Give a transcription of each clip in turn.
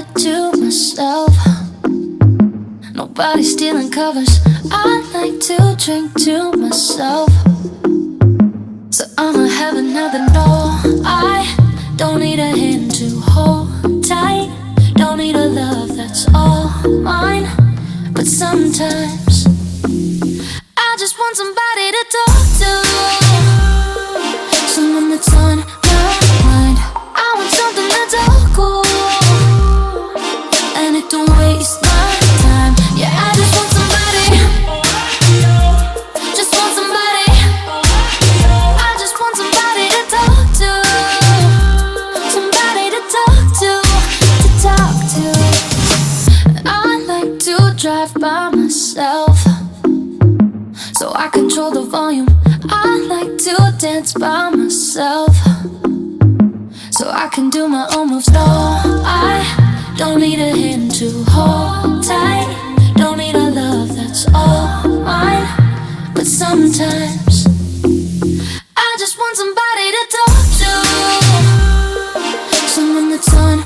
bed to myself. Nobody stealing covers. I like to drink to myself. So I'ma have another no. I don't need a hand to hold tight. Don't need a love that's all mine. But sometimes I just want somebody to talk to, someone that's on my mind. I want something that's all cool, and it don't waste my time. Yeah, I just want somebody, just want somebody. I just want somebody to talk to, somebody to talk to talk to. I like to drive by myself, so I control the volume. I like to dance by myself, so I can do my own moves. No, I don't need a hand to hold tight. Don't need a love that's all mine. But sometimes I just want somebody to talk to, someone that's on my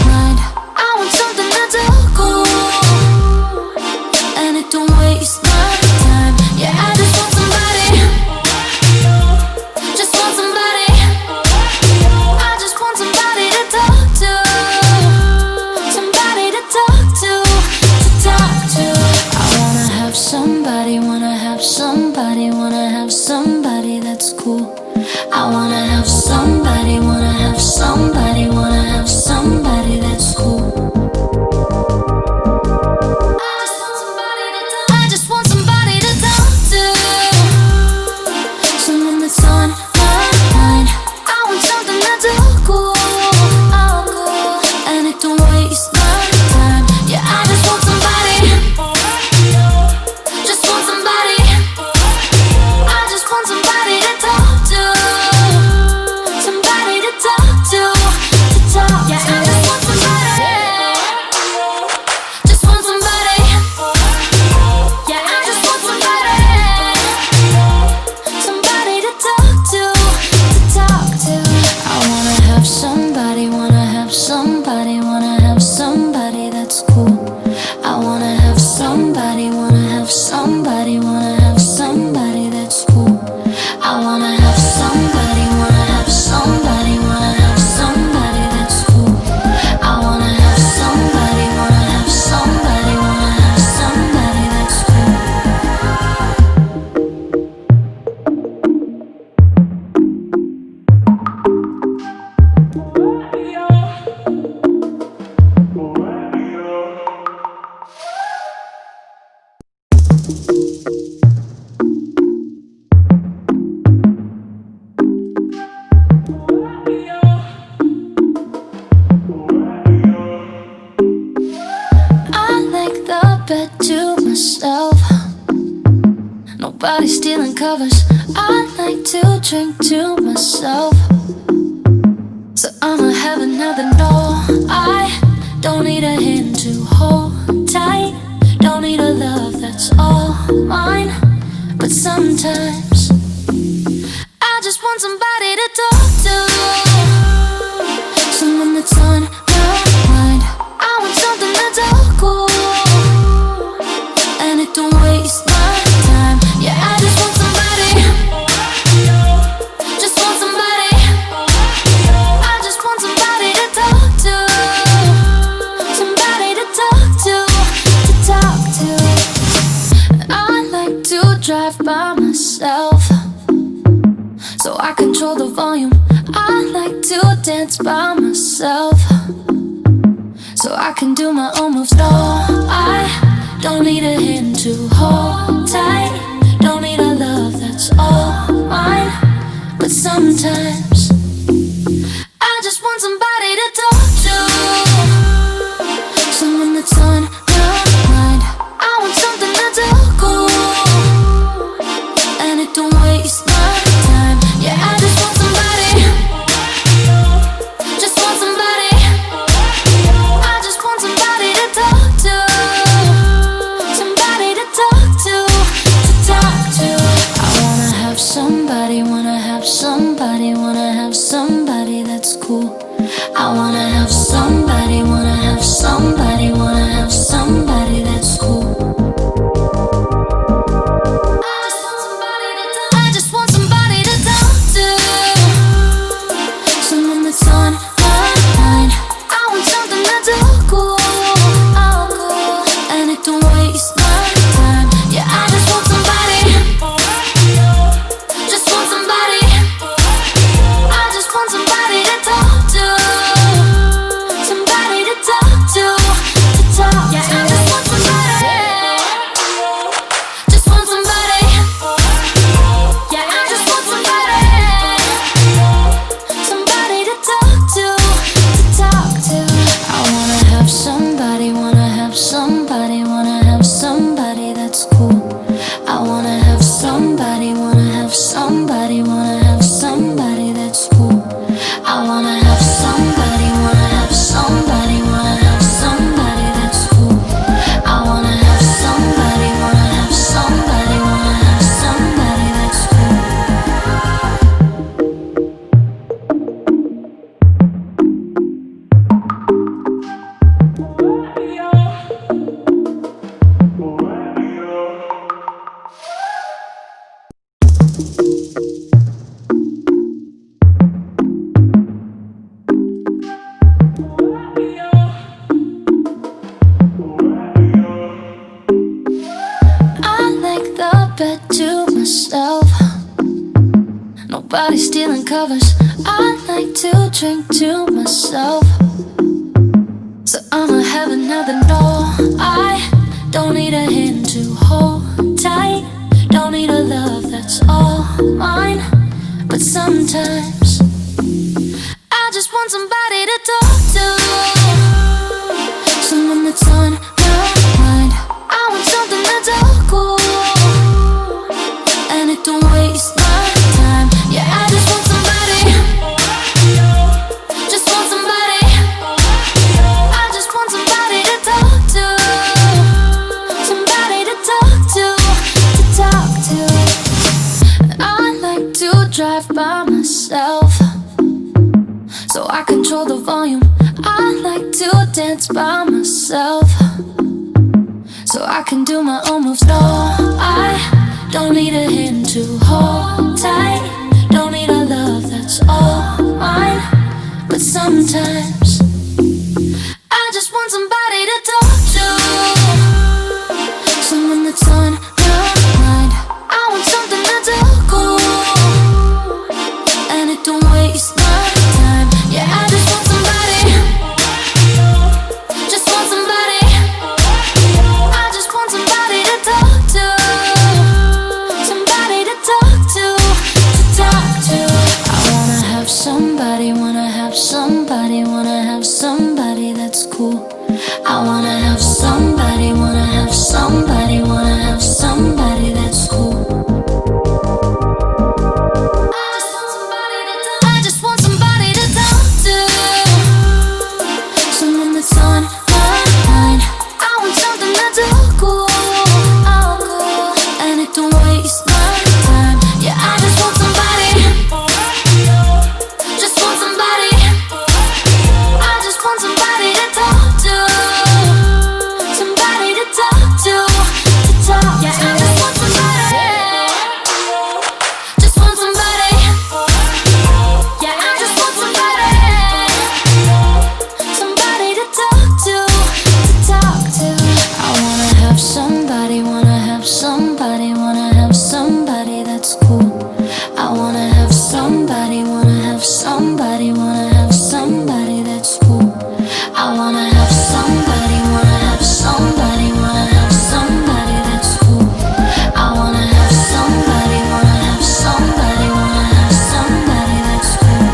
mind. I want something that's all cool, and it don't waste my time. Yeah, I just want somebody, just want somebody. I just want somebody to talk to, somebody to talk to talk to. I wanna have somebody, wanna have somebody, wanna have somebody that's cool. I wanna have somebody, wanna have somebody, wanna have somebody that's cool. I just want somebody to talk to, someone that's on my mind. I want something that's all cool, and it don't waste my time. Yeah, I just want somebody, just want somebody. I just want somebody to talk to, somebody to talk to talk to. Yeah, I just want somebody, just want somebody. Yeah, I just want somebody, somebody to talk to talk to. I wanna have somebody, wanna have somebody, wanna have somebody that's cool. I wanna have somebody, wanna have somebody, wanna have somebody that's cool. I wanna have somebody, wanna have somebody, wanna have somebody that's cool. I wanna have somebody, wanna have somebody, wanna have somebody that's cool. I like the bed to myself. Nobody stealing covers. I like to drink to myself. So I'ma have another no. I don't need a hand to hold tight. Don't need a love that's all mine. But sometimes I just want somebody to talk to, someone that's on my mind. I want something that's all cool, and it don't waste my time. Yeah, I just want somebody, just want somebody. I just want somebody to talk to, somebody to talk to talk to. I like to drive by myself, so I control the volume. I like to dance by myself, so I can do my own moves. No, I don't need a hand to hold tight. Don't need a love that's all mine. But sometimes I just want somebody to talk to, someone that's on my mind. I want something that's all cool, and it don't waste my time. Yeah, I just want somebody, just want somebody. I just want somebody to talk to, somebody to talk to talk to. I wanna have somebody, wanna have somebody, wanna have somebody that's cool. I wanna have somebody, wanna have somebody, wanna have somebody that's cool. I just want somebody to talk to, someone that's on my mind. I want something that's all cool, and it don't waste my time. Yeah, I just want somebody, just want somebody. I just want somebody to talk to, somebody to talk to talk to. I just want somebody, just want somebody. Yeah, I just want somebody, somebody to talk to talk to. I wanna have somebody, wanna have somebody, wanna have somebody that's cool. I wanna have somebody, wanna have somebody, wanna have somebody that's cool. I wanna have somebody, wanna have somebody, wanna have somebody that's cool. I wanna have somebody, wanna have somebody, wanna have somebody that's cool. I like the bed to myself, nobody stealing covers. I like to drink to myself, so I'ma have another no. I don't need a hand to hold tight, don't need a love that's all mine. But sometimes I just want somebody to talk to, someone that's on my mind. I want something that's all cool, and it don't waste my time. Yeah, I just want somebody, just want somebody. I just want somebody to talk to, somebody to talk to talk to. I like to drive by myself, so I control the volume. I like to dance by myself, so I can do my own moves. No, I don't need a hand to hold tight, don't need a love that's all mine. But sometimes I just want somebody to talk to, someone that's on my mind. I want something that's all cool, and it don't waste my time. Yeah, I just want somebody, just want somebody. I just want somebody to talk to, somebody to talk to talk to. I wanna have somebody, wanna have somebody, wanna have somebody that's cool. I wanna have somebody, wanna have somebody, wanna have somebody that's cool. I just want somebody to talk to, someone that's on my mind. I want something that's all cool, and it don't waste my time. Yeah, I just want somebody, just want somebody. I just want somebody to talk to, somebody to talk to talk to. Yeah, I just want somebody, just want somebody. Yeah, I just want somebody, somebody to talk to talk to. I wanna have somebody, wanna have somebody, wanna have somebody that's cool. I wanna have somebody, wanna have somebody, wanna have somebody that's cool. I wanna have somebody, wanna have somebody, wanna have somebody that's cool. I wanna have somebody, wanna have somebody, wanna have somebody that's cool.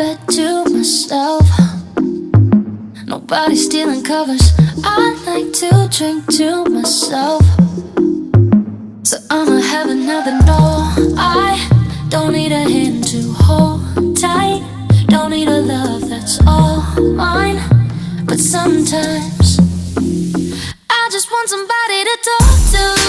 bed to myself. Nobody stealing covers. I like to drink to myself, so I'ma have another no. I don't need a hand to hold tight, don't need a love that's all mine. But sometimes I just want somebody to talk to.